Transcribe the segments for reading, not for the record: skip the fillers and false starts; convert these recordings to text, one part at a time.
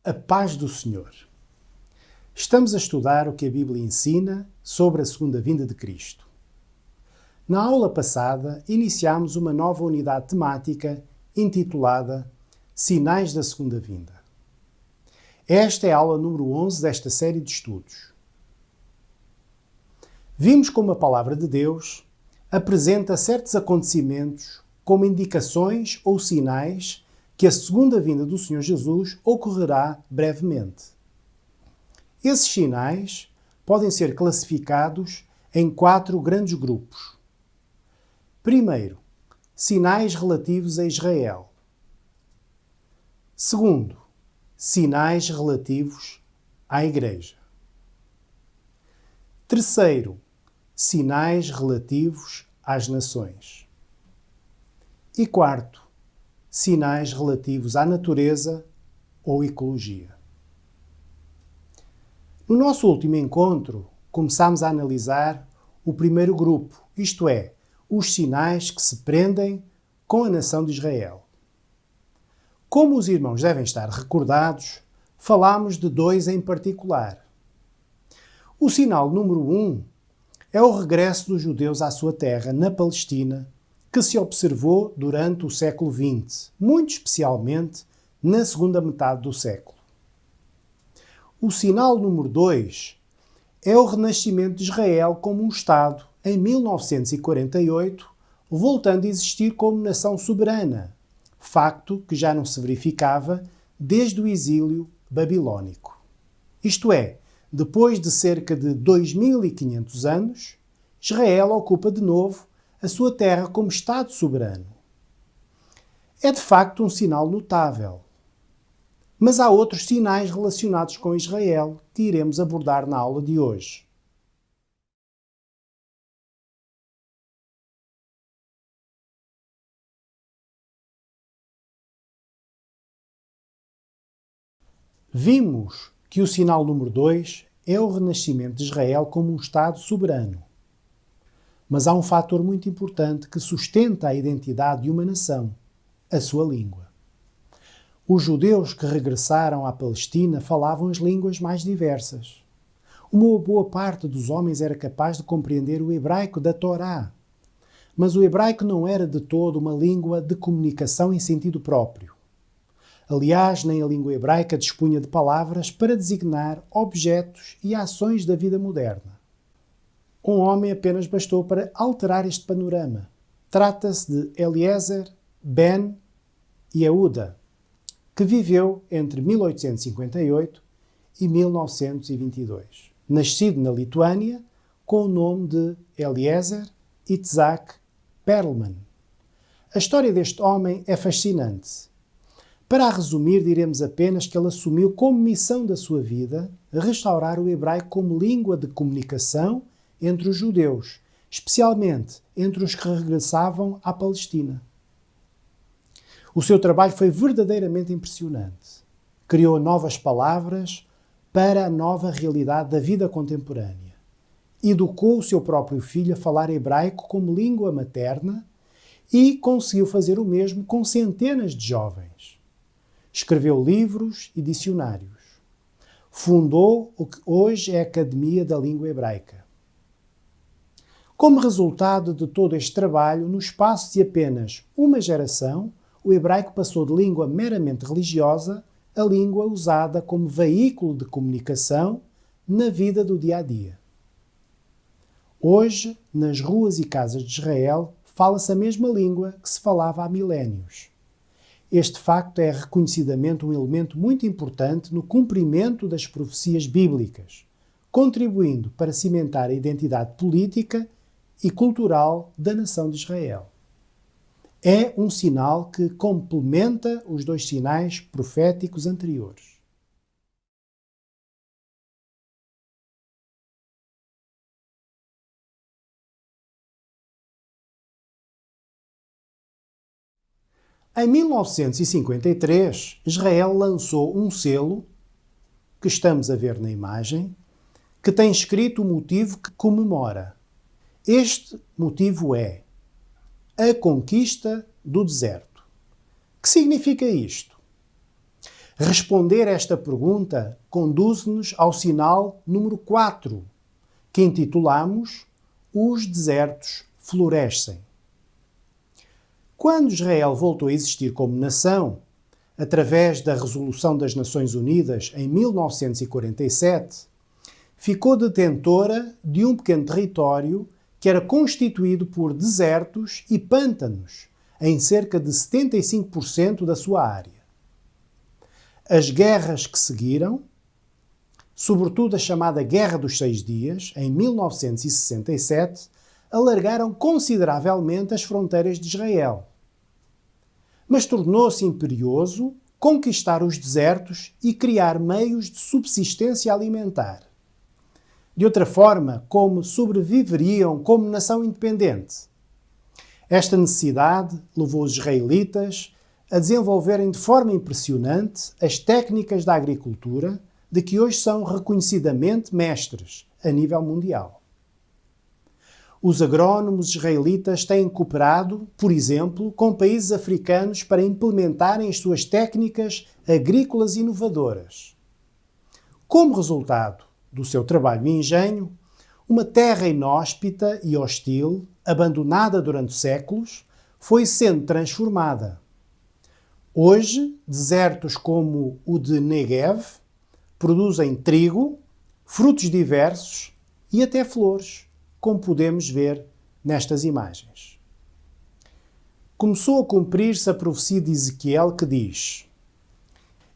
A paz do Senhor. Estamos a estudar o que a Bíblia ensina sobre a segunda vinda de Cristo. Na aula passada, iniciámos uma nova unidade temática intitulada Sinais da Segunda Vinda. Esta é a aula número 11 desta série de estudos. Vimos como a Palavra de Deus apresenta certos acontecimentos como indicações ou sinais que a segunda vinda do Senhor Jesus ocorrerá brevemente. Esses sinais podem ser classificados em 4 grandes grupos. Primeiro, sinais relativos a Israel. Segundo, sinais relativos à Igreja. Terceiro, sinais relativos às nações. E quarto, sinais relativos à natureza ou ecologia. No nosso último encontro, começámos a analisar o primeiro grupo, isto é, os sinais que se prendem com a nação de Israel. Como os irmãos devem estar recordados, falámos de 2 em particular. O sinal número 1 é o regresso dos judeus à sua terra, na Palestina, que se observou durante o século XX, muito especialmente na segunda metade do século. O sinal número 2 é o renascimento de Israel como um Estado em 1948, voltando a existir como nação soberana, facto que já não se verificava desde o exílio babilônico. Isto é, depois de cerca de 2500 anos, Israel ocupa de novo a sua terra como Estado soberano. É de facto um sinal notável. Mas há outros sinais relacionados com Israel que iremos abordar na aula de hoje. Vimos que o sinal número 2 é o renascimento de Israel como um Estado soberano. Mas há um fator muito importante que sustenta a identidade de uma nação: a sua língua. Os judeus que regressaram à Palestina falavam as línguas mais diversas. Uma boa parte dos homens era capaz de compreender o hebraico da Torá. Mas o hebraico não era de todo uma língua de comunicação em sentido próprio. Aliás, nem a língua hebraica dispunha de palavras para designar objetos e ações da vida moderna. Um homem apenas bastou para alterar este panorama. Trata-se de Eliezer ben Yehuda, que viveu entre 1858 e 1922. Nascido na Lituânia, com o nome de Eliezer Itzhak Perlman. A história deste homem é fascinante. Para a resumir, diremos apenas que ele assumiu como missão da sua vida restaurar o hebraico como língua de comunicação entre os judeus, especialmente entre os que regressavam à Palestina. O seu trabalho foi verdadeiramente impressionante. Criou novas palavras para a nova realidade da vida contemporânea. Educou o seu próprio filho a falar hebraico como língua materna e conseguiu fazer o mesmo com centenas de jovens. Escreveu livros e dicionários. Fundou o que hoje é a Academia da Língua Hebraica. Como resultado de todo este trabalho, no espaço de apenas uma geração, o hebraico passou de língua meramente religiosa a língua usada como veículo de comunicação na vida do dia-a-dia. Hoje, nas ruas e casas de Israel, fala-se a mesma língua que se falava há milénios. Este facto é reconhecidamente um elemento muito importante no cumprimento das profecias bíblicas, contribuindo para cimentar a identidade política e cultural da nação de Israel. É um sinal que complementa os 2 sinais proféticos anteriores. Em 1953, Israel lançou um selo, que estamos a ver na imagem, que tem escrito o motivo que comemora. Este motivo é a conquista do deserto. Que significa isto? Responder esta pergunta conduz-nos ao sinal número 4, que intitulamos Os desertos florescem. Quando Israel voltou a existir como nação, através da Resolução das Nações Unidas em 1947, ficou detentora de um pequeno território que era constituído por desertos e pântanos em cerca de 75% da sua área. As guerras que seguiram, sobretudo a chamada Guerra dos 6 Dias, em 1967, alargaram consideravelmente as fronteiras de Israel. Mas tornou-se imperioso conquistar os desertos e criar meios de subsistência alimentar. De outra forma, como sobreviveriam como nação independente? Esta necessidade levou os israelitas a desenvolverem de forma impressionante as técnicas da agricultura de que hoje são reconhecidamente mestres a nível mundial. Os agrónomos israelitas têm cooperado, por exemplo, com países africanos para implementarem as suas técnicas agrícolas inovadoras. Como resultado do seu trabalho e engenho, uma terra inóspita e hostil, abandonada durante séculos, foi sendo transformada. Hoje, desertos como o de Negev produzem trigo, frutos diversos e até flores, como podemos ver nestas imagens. Começou a cumprir-se a profecia de Ezequiel que diz: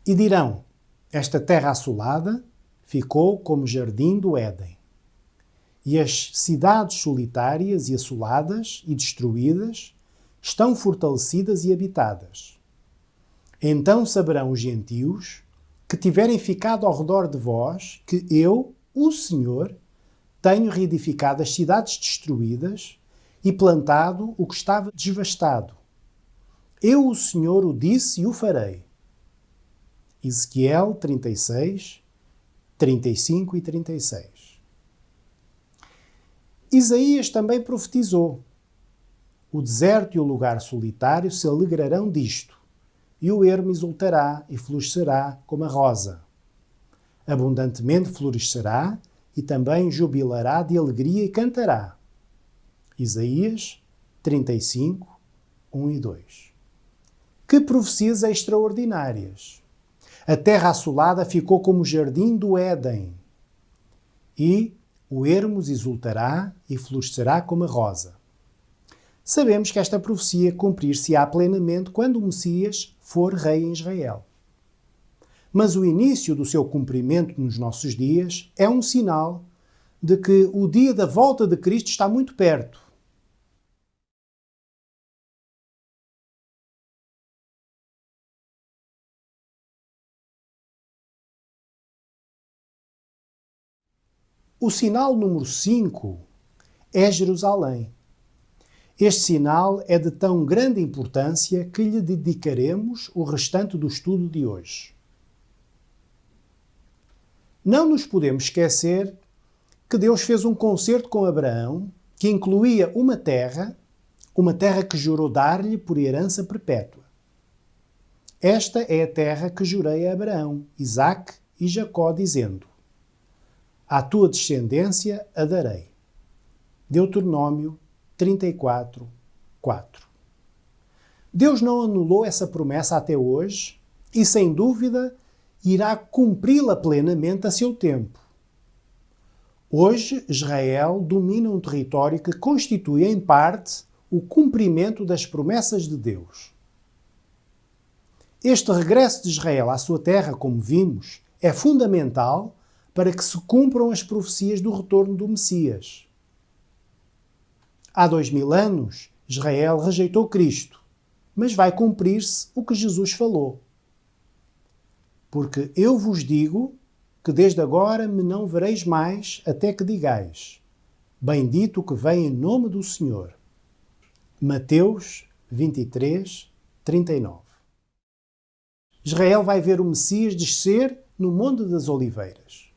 E dirão, esta terra assolada ficou como jardim do Éden, e as cidades solitárias e assoladas e destruídas estão fortalecidas e habitadas. Então saberão os gentios que tiverem ficado ao redor de vós que eu, o Senhor, tenho reedificado as cidades destruídas e plantado o que estava devastado. Eu, o Senhor, o disse e o farei. Ezequiel 36, 35 e 36. Isaías também profetizou: o deserto e o lugar solitário se alegrarão disto, e o ermo exultará e florescerá como a rosa. Abundantemente florescerá e também jubilará de alegria e cantará. Isaías 35, 1 e 2. Que profecias extraordinárias! A terra assolada ficou como o jardim do Éden, e o ermo exultará e florescerá como a rosa. Sabemos que esta profecia cumprir-se-á plenamente quando o Messias for rei em Israel. Mas o início do seu cumprimento nos nossos dias é um sinal de que o dia da volta de Cristo está muito perto. O sinal número 5 é Jerusalém. Este sinal é de tão grande importância que lhe dedicaremos o restante do estudo de hoje. Não nos podemos esquecer que Deus fez um concerto com Abraão que incluía uma terra que jurou dar-lhe por herança perpétua. Esta é a terra que jurei a Abraão, Isaque e Jacó, dizendo: à tua descendência a darei. Deuteronômio 34, 4. Deus não anulou essa promessa até hoje e, sem dúvida, irá cumpri-la plenamente a seu tempo. Hoje, Israel domina um território que constitui, em parte, o cumprimento das promessas de Deus. Este regresso de Israel à sua terra, como vimos, é fundamental para que se cumpram as profecias do retorno do Messias. Há 2000 anos, Israel rejeitou Cristo, mas vai cumprir-se o que Jesus falou. Porque eu vos digo que desde agora me não vereis mais até que digais: bendito o que vem em nome do Senhor. Mateus 23, 39. Israel vai ver o Messias descer no Monte das Oliveiras.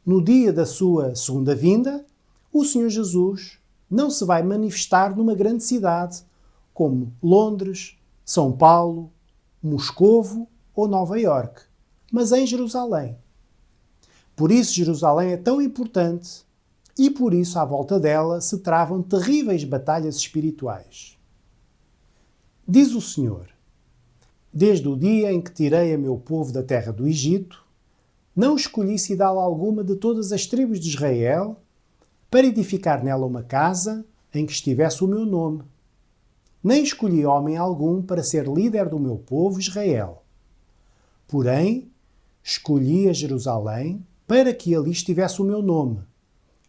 No dia da sua segunda vinda, o Senhor Jesus não se vai manifestar numa grande cidade como Londres, São Paulo, Moscovo ou Nova Iorque, mas em Jerusalém. Por isso Jerusalém é tão importante e por isso à volta dela se travam terríveis batalhas espirituais. Diz o Senhor: desde o dia em que tirei a meu povo da terra do Egito, não escolhi cidade alguma de todas as tribos de Israel para edificar nela uma casa em que estivesse o meu nome. Nem escolhi homem algum para ser líder do meu povo Israel. Porém, escolhi a Jerusalém para que ali estivesse o meu nome,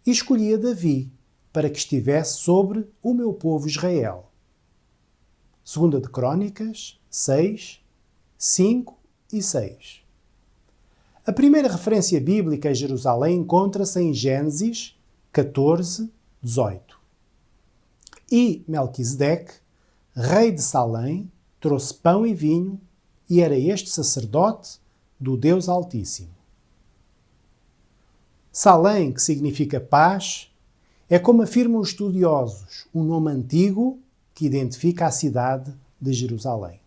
e escolhi a Davi para que estivesse sobre o meu povo Israel. 2 de Crônicas 6, 5 e 6. A primeira referência bíblica a Jerusalém encontra-se em Gênesis 14, 18. E Melquisedeque, rei de Salém, trouxe pão e vinho, e era este sacerdote do Deus Altíssimo. Salém, que significa paz, é, como afirmam os estudiosos, um nome antigo que identifica a cidade de Jerusalém.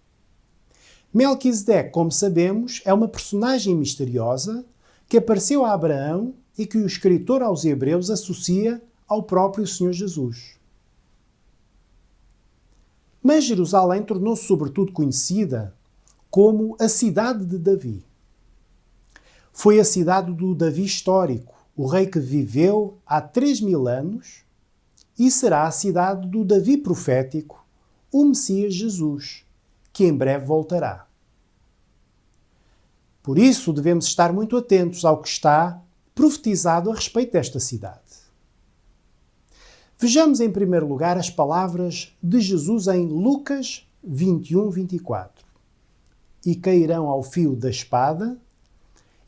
Melquisedeque, como sabemos, é uma personagem misteriosa que apareceu a Abraão e que o escritor aos Hebreus associa ao próprio Senhor Jesus. Mas Jerusalém tornou-se sobretudo conhecida como a cidade de Davi. Foi a cidade do Davi histórico, o rei que viveu há 3.000 anos, e será a cidade do Davi profético, o Messias Jesus, que em breve voltará. Por isso devemos estar muito atentos ao que está profetizado a respeito desta cidade. Vejamos em primeiro lugar as palavras de Jesus em Lucas 21, 24. E cairão ao fio da espada,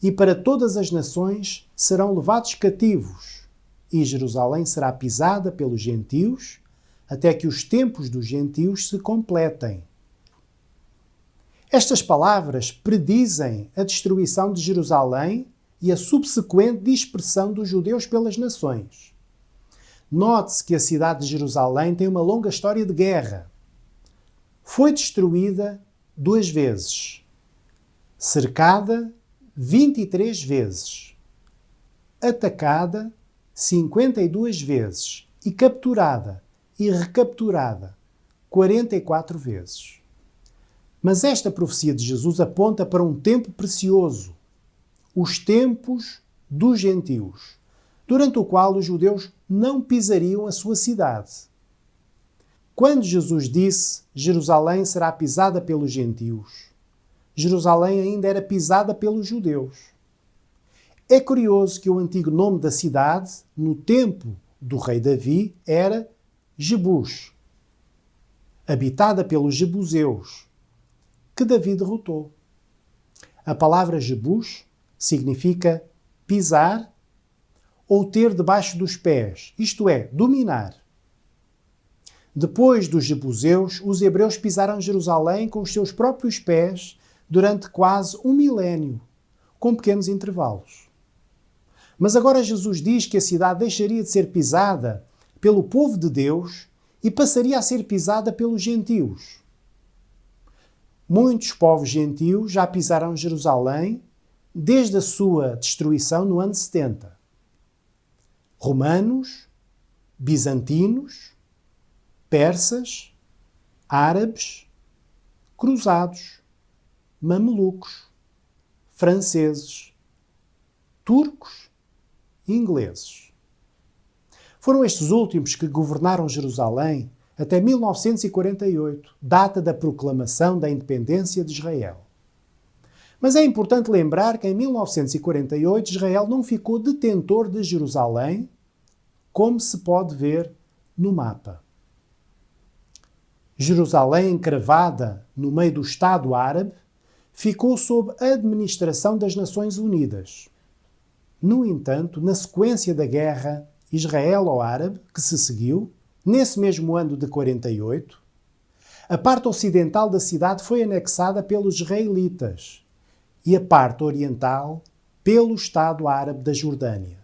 e para todas as nações serão levados cativos, e Jerusalém será pisada pelos gentios, até que os tempos dos gentios se completem. Estas palavras predizem a destruição de Jerusalém e a subsequente dispersão dos judeus pelas nações. Note-se que a cidade de Jerusalém tem uma longa história de guerra. Foi destruída 2 vezes, cercada 23 vezes, atacada 52 vezes e capturada e recapturada 44 vezes. Mas esta profecia de Jesus aponta para um tempo precioso, os tempos dos gentios, durante o qual os judeus não pisariam a sua cidade. Quando Jesus disse: Jerusalém será pisada pelos gentios, Jerusalém ainda era pisada pelos judeus. É curioso que o antigo nome da cidade, no tempo do rei Davi, era Jebus, habitada pelos jebuseus, que Davi derrotou. A palavra Jebus significa pisar ou ter debaixo dos pés, isto é, dominar. Depois dos jebuseus, os hebreus pisaram Jerusalém com os seus próprios pés durante quase 1 milénio, com pequenos intervalos. Mas agora Jesus diz que a cidade deixaria de ser pisada pelo povo de Deus e passaria a ser pisada pelos gentios. Muitos povos gentios já pisaram Jerusalém desde a sua destruição no ano 70. Romanos, bizantinos, persas, árabes, cruzados, mamelucos, franceses, turcos e ingleses. Foram estes últimos que governaram Jerusalém até 1948, data da proclamação da independência de Israel. Mas é importante lembrar que em 1948 Israel não ficou detentor de Jerusalém, como se pode ver no mapa. Jerusalém, encravada no meio do Estado árabe, ficou sob a administração das Nações Unidas. No entanto, na sequência da guerra israelo-árabe que se seguiu, nesse mesmo ano de 48, a parte ocidental da cidade foi anexada pelos israelitas e a parte oriental pelo Estado árabe da Jordânia.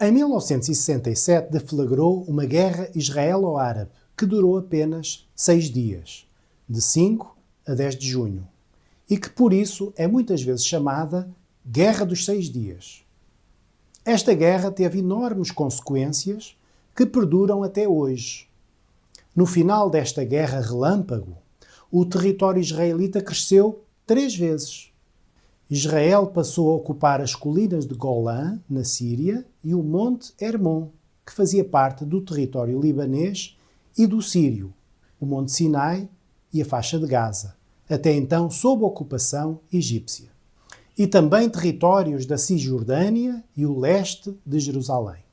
Em 1967 deflagrou uma guerra israelo-árabe que durou apenas 6 dias, de 5 a 10 de junho, e que por isso é muitas vezes chamada Guerra dos 6 Dias. Esta guerra teve enormes consequências que perduram até hoje. No final desta guerra relâmpago, o território israelita cresceu 3 vezes. Israel passou a ocupar as colinas de Golã, na Síria, e o Monte Hermon, que fazia parte do território libanês e do sírio, o Monte Sinai e a faixa de Gaza, até então sob ocupação egípcia. E também territórios da Cisjordânia e o leste de Jerusalém.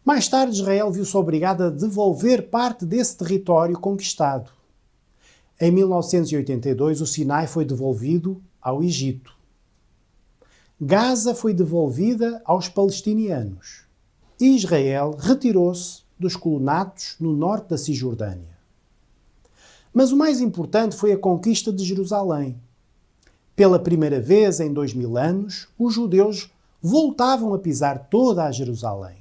Mais tarde, Israel viu-se obrigado a devolver parte desse território conquistado. Em 1982, o Sinai foi devolvido ao Egito. Gaza foi devolvida aos palestinianos. E Israel retirou-se dos colonatos no norte da Cisjordânia. Mas o mais importante foi a conquista de Jerusalém. Pela primeira vez em 2000 anos, os judeus voltavam a pisar toda a Jerusalém.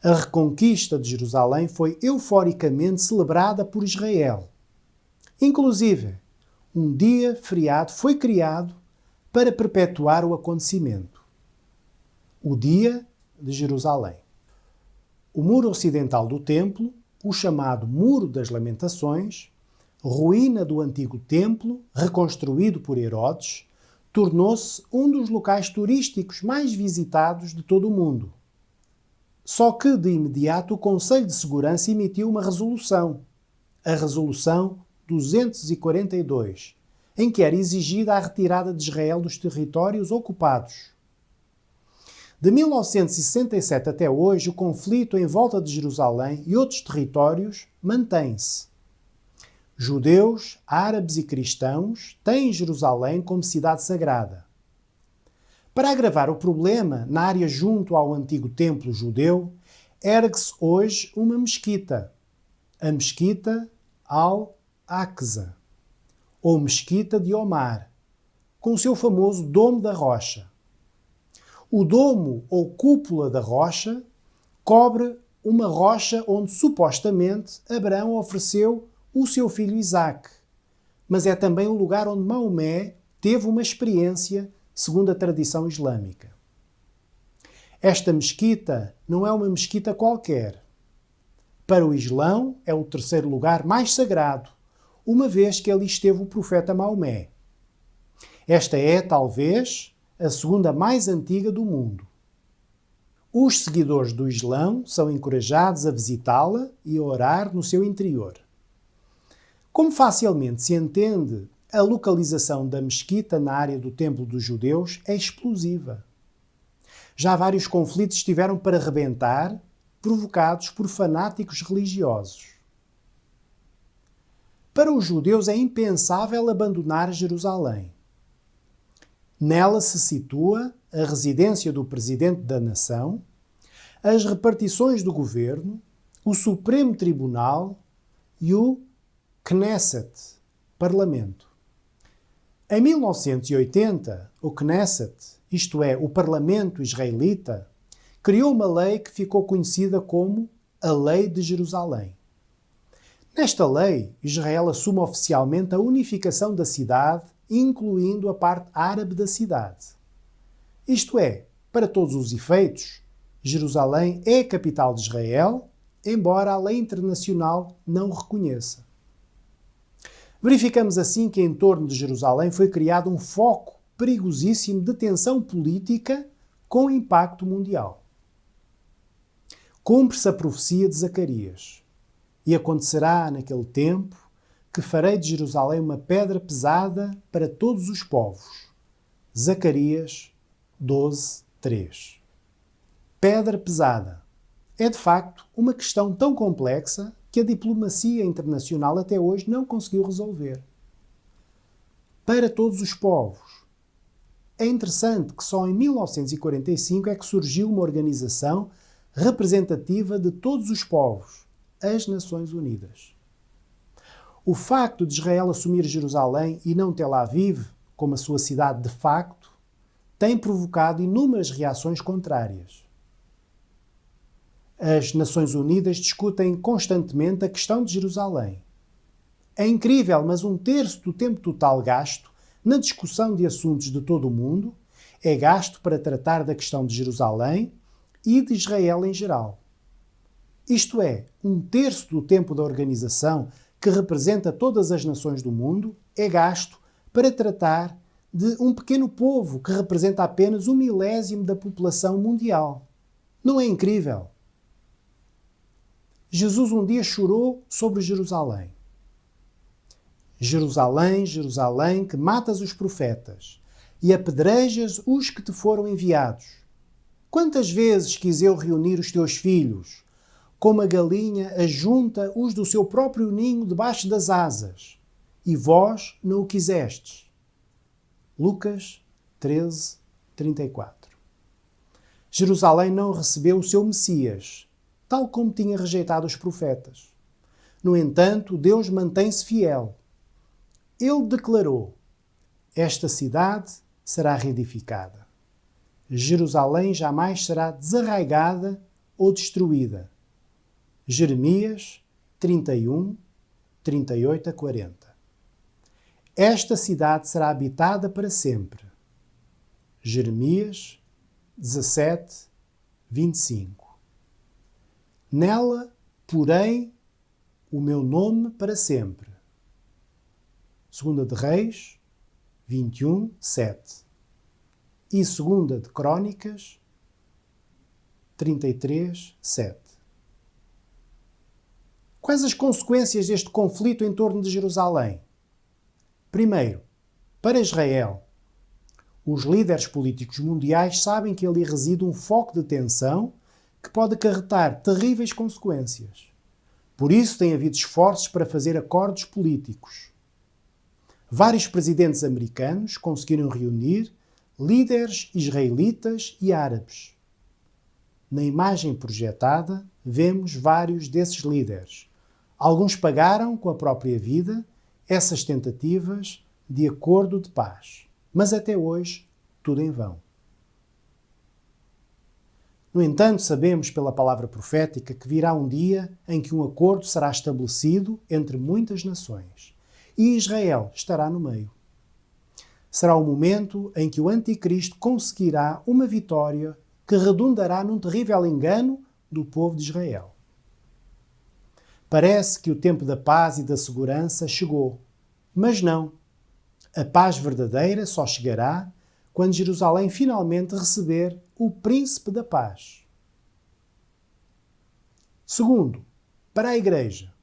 A reconquista de Jerusalém foi euforicamente celebrada por Israel. Inclusive, um dia feriado foi criado para perpetuar o acontecimento. O Dia de Jerusalém. O muro ocidental do templo, o chamado Muro das Lamentações, ruína do antigo templo, reconstruído por Herodes, tornou-se um dos locais turísticos mais visitados de todo o mundo. Só que, de imediato, o Conselho de Segurança emitiu uma resolução, a Resolução 242, em que era exigida a retirada de Israel dos territórios ocupados. De 1967 até hoje, o conflito em volta de Jerusalém e outros territórios mantém-se. Judeus, árabes e cristãos têm Jerusalém como cidade sagrada. Para agravar o problema, na área junto ao antigo templo judeu, ergue-se hoje uma mesquita, a Mesquita Al-Aqsa, ou Mesquita de Omar, com o seu famoso Domo da Rocha. O domo ou cúpula da rocha cobre uma rocha onde supostamente Abraão ofereceu o seu filho Isaque, mas é também o lugar onde Maomé teve uma experiência segundo a tradição islâmica. Esta mesquita não é uma mesquita qualquer. Para o Islão é o terceiro lugar mais sagrado, uma vez que ali esteve o profeta Maomé. Esta é, talvez, a segunda mais antiga do mundo. Os seguidores do Islão são encorajados a visitá-la e a orar no seu interior. Como facilmente se entende, a localização da mesquita na área do templo dos judeus é explosiva. Já vários conflitos estiveram para rebentar, provocados por fanáticos religiosos. Para os judeus é impensável abandonar Jerusalém. Nela se situa a residência do presidente da nação, as repartições do governo, o Supremo Tribunal e o Knesset, Parlamento. Em 1980, o Knesset, isto é, o Parlamento israelita, criou uma lei que ficou conhecida como a Lei de Jerusalém. Nesta lei, Israel assume oficialmente a unificação da cidade, incluindo a parte árabe da cidade. Isto é, para todos os efeitos, Jerusalém é a capital de Israel, embora a lei internacional não o reconheça. Verificamos assim que em torno de Jerusalém foi criado um foco perigosíssimo de tensão política com impacto mundial. Cumpre-se a profecia de Zacarias. E acontecerá naquele tempo que farei de Jerusalém uma pedra pesada para todos os povos. Zacarias 12:3. Pedra pesada. É de facto uma questão tão complexa que a diplomacia internacional até hoje não conseguiu resolver. Para todos os povos. É interessante que só em 1945 é que surgiu uma organização representativa de todos os povos, as Nações Unidas. O facto de Israel assumir Jerusalém e não Tel Aviv como a sua cidade de facto tem provocado inúmeras reações contrárias. As Nações Unidas discutem constantemente a questão de Jerusalém. É incrível, mas 1/3 do tempo total gasto na discussão de assuntos de todo o mundo é gasto para tratar da questão de Jerusalém e de Israel em geral. Isto é, 1/3 do tempo da organização, que representa todas as nações do mundo, é gasto para tratar de um pequeno povo que representa apenas 1/1000 da população mundial. Não é incrível? Jesus um dia chorou sobre Jerusalém. Jerusalém, Jerusalém, que matas os profetas e apedrejas os que te foram enviados. Quantas vezes quis eu reunir os teus filhos, como a galinha ajunta os do seu próprio ninho debaixo das asas, e vós não o quisestes. Lucas 13, 34. Jerusalém não recebeu o seu Messias, tal como tinha rejeitado os profetas. No entanto, Deus mantém-se fiel. Ele declarou: esta cidade será reedificada. Jerusalém jamais será desarraigada ou destruída. Jeremias 31, 38 a 40. Esta cidade será habitada para sempre. Jeremias 17, 25. Nela, porém, o meu nome para sempre. 2 de Reis 21, 7. E 2 de Crônicas 33, 7. Quais as consequências deste conflito em torno de Jerusalém? Primeiro, para Israel, os líderes políticos mundiais sabem que ali reside um foco de tensão que pode acarretar terríveis consequências. Por isso tem havido esforços para fazer acordos políticos. Vários presidentes americanos conseguiram reunir líderes israelitas e árabes. Na imagem projetada, vemos vários desses líderes. Alguns pagaram com a própria vida essas tentativas de acordo de paz. Mas até hoje, tudo em vão. No entanto, sabemos pela palavra profética que virá um dia em que um acordo será estabelecido entre muitas nações e Israel estará no meio. Será o momento em que o Anticristo conseguirá uma vitória que redundará num terrível engano do povo de Israel. Parece que o tempo da paz e da segurança chegou, mas não. A paz verdadeira só chegará quando Jerusalém finalmente receber o Príncipe da Paz. Segundo, para a Igreja.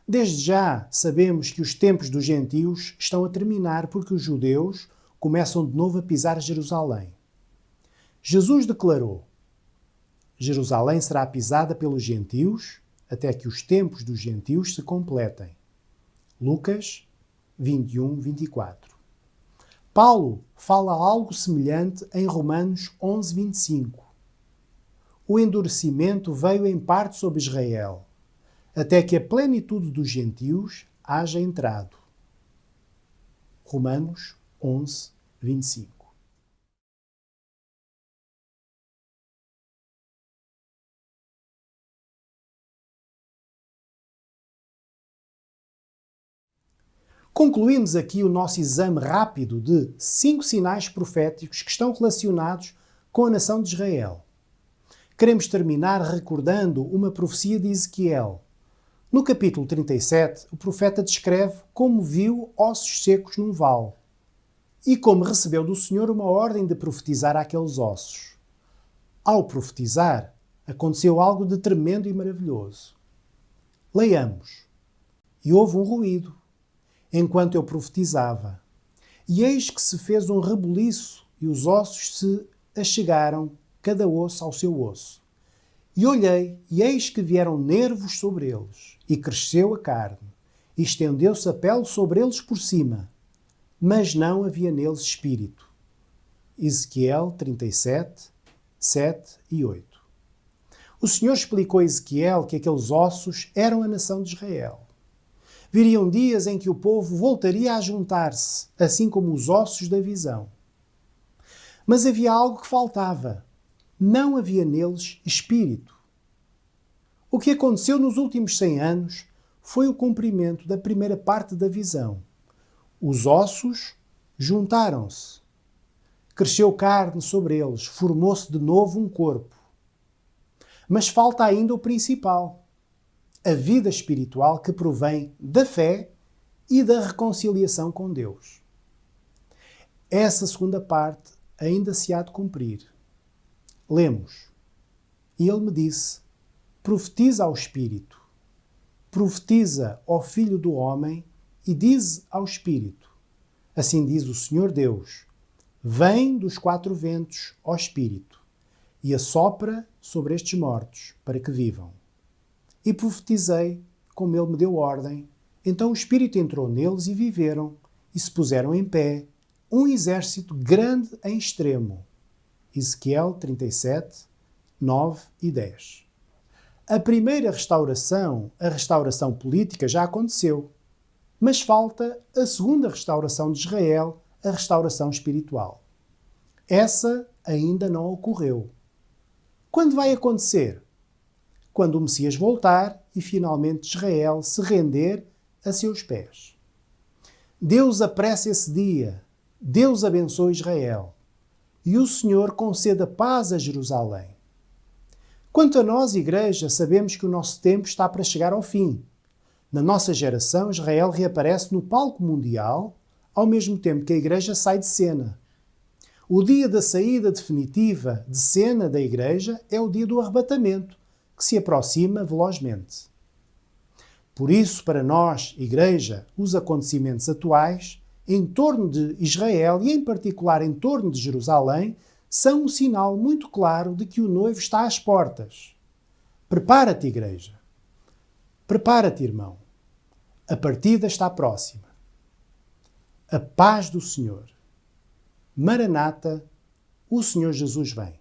Desde já sabemos que os tempos dos gentios estão a terminar porque os judeus começam de novo a pisar Jerusalém. Jesus declarou: Jerusalém será pisada pelos gentios até que os tempos dos gentios se completem. Lucas 21, 24. Paulo fala algo semelhante em Romanos 11, 25. O endurecimento veio em parte sobre Israel, até que a plenitude dos gentios haja entrado. Romanos 11, 25. Concluímos aqui o nosso exame rápido de 5 sinais proféticos que estão relacionados com a nação de Israel. Queremos terminar recordando uma profecia de Ezequiel. No capítulo 37, o profeta descreve como viu ossos secos num vale e como recebeu do Senhor uma ordem de profetizar àqueles ossos. Ao profetizar, aconteceu algo de tremendo e maravilhoso. Leiamos. E houve um ruído enquanto eu profetizava. E eis que se fez um rebuliço e os ossos se achegaram, cada osso ao seu osso. E olhei, e eis que vieram nervos sobre eles, e cresceu a carne, e estendeu-se a pele sobre eles por cima, mas não havia neles espírito. Ezequiel 37, 7 e 8. O Senhor explicou a Ezequiel que aqueles ossos eram a nação de Israel. Viriam dias em que o povo voltaria a juntar-se, assim como os ossos da visão. Mas havia algo que faltava. Não havia neles espírito. O que aconteceu nos últimos 100 anos foi o cumprimento da primeira parte da visão. Os ossos juntaram-se. Cresceu carne sobre eles, formou-se de novo um corpo. Mas falta ainda o principal, a vida espiritual que provém da fé e da reconciliação com Deus. Essa segunda parte ainda se há de cumprir. Lemos. E ele me disse: profetiza ao Espírito, profetiza ao Filho do Homem e dize ao Espírito: assim diz o Senhor Deus, vem dos quatro ventos, ó Espírito, e assopra sobre estes mortos, para que vivam. E profetizei, como ele me deu ordem. Então o Espírito entrou neles e viveram, e se puseram em pé, um exército grande em extremo. Ezequiel 37, 9 e 10. A primeira restauração, a restauração política, já aconteceu. Mas falta a segunda restauração de Israel, a restauração espiritual. Essa ainda não ocorreu. Quando vai acontecer? Quando o Messias voltar e finalmente Israel se render a seus pés. Deus apressa esse dia. Deus abençoe Israel. E o Senhor conceda paz a Jerusalém. Quanto a nós, Igreja, sabemos que o nosso tempo está para chegar ao fim. Na nossa geração, Israel reaparece no palco mundial, ao mesmo tempo que a Igreja sai de cena. O dia da saída definitiva de cena da Igreja é o dia do arrebatamento, que se aproxima velozmente. Por isso, para nós, Igreja, os acontecimentos atuais, em torno de Israel e em particular em torno de Jerusalém, são um sinal muito claro de que o noivo está às portas. Prepara-te, Igreja. Prepara-te, irmão. A partida está próxima. A paz do Senhor. Maranata, o Senhor Jesus vem.